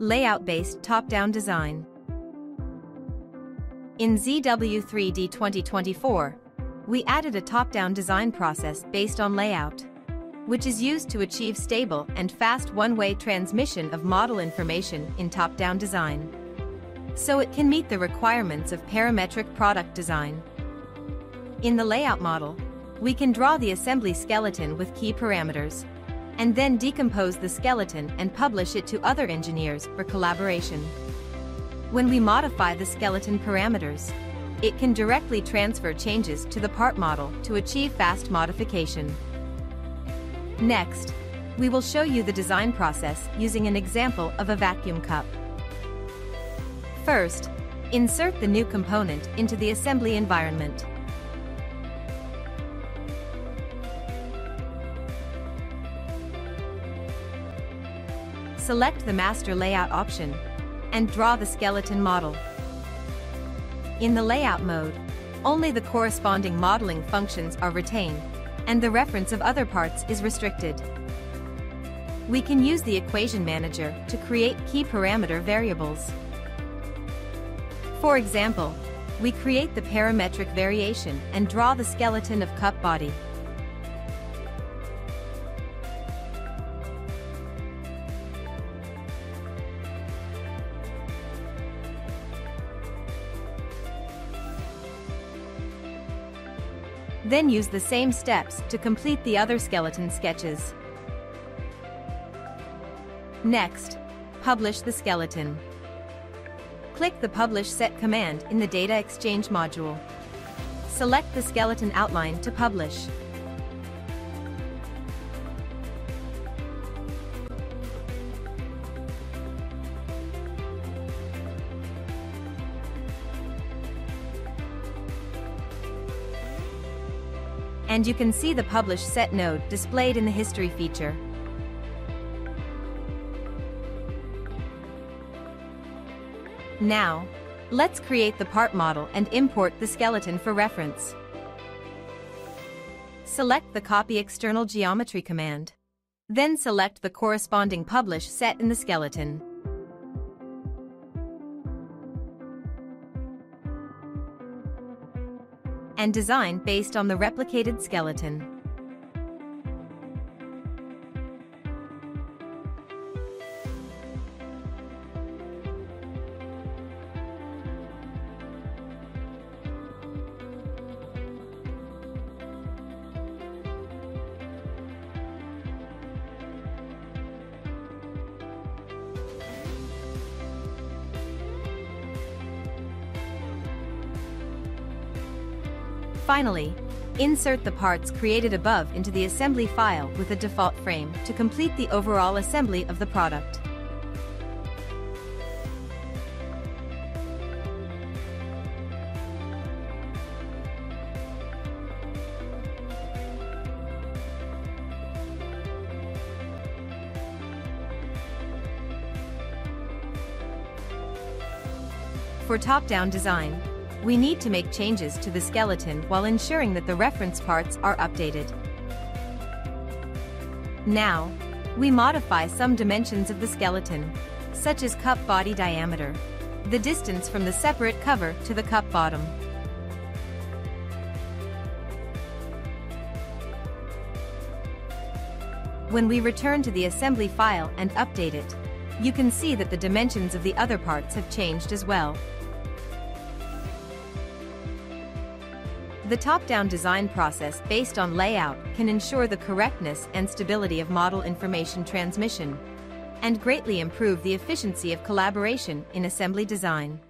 Layout-based top-down design. In ZW3D 2024, we added a top-down design process based on layout, which is used to achieve stable and fast one-way transmission of model information in top-down design, so it can meet the requirements of parametric product design. In the layout model, we can draw the assembly skeleton with key parameters, and then decompose the skeleton and publish it to other engineers for collaboration. When we modify the skeleton parameters, it can directly transfer changes to the part model to achieve fast modification. Next, we will show you the design process using an example of a vacuum cup. First, insert the new component into the assembly environment. Select the Master Layout option and draw the skeleton model. In the layout mode, only the corresponding modeling functions are retained, and the reference of other parts is restricted. We can use the equation manager to create key parameter variables. For example, we create the parametric variation and draw the skeleton of cup body. Then use the same steps to complete the other skeleton sketches. Next, publish the skeleton. Click the Publish Set command in the Data Exchange module. Select the skeleton outline to publish. And you can see the Publish Set node displayed in the History feature. Now, let's create the part model and import the skeleton for reference. Select the Copy External Geometry command. Then select the corresponding Publish Set in the skeleton. And design based on the replicated skeleton. Finally, insert the parts created above into the assembly file with a default frame to complete the overall assembly of the product. For top-down design, we need to make changes to the skeleton while ensuring that the reference parts are updated. Now, we modify some dimensions of the skeleton, such as cup body diameter, the distance from the separate cover to the cup bottom. When we return to the assembly file and update it, you can see that the dimensions of the other parts have changed as well. The top-down design process based on layout can ensure the correctness and stability of model information transmission, and greatly improve the efficiency of collaboration in assembly design.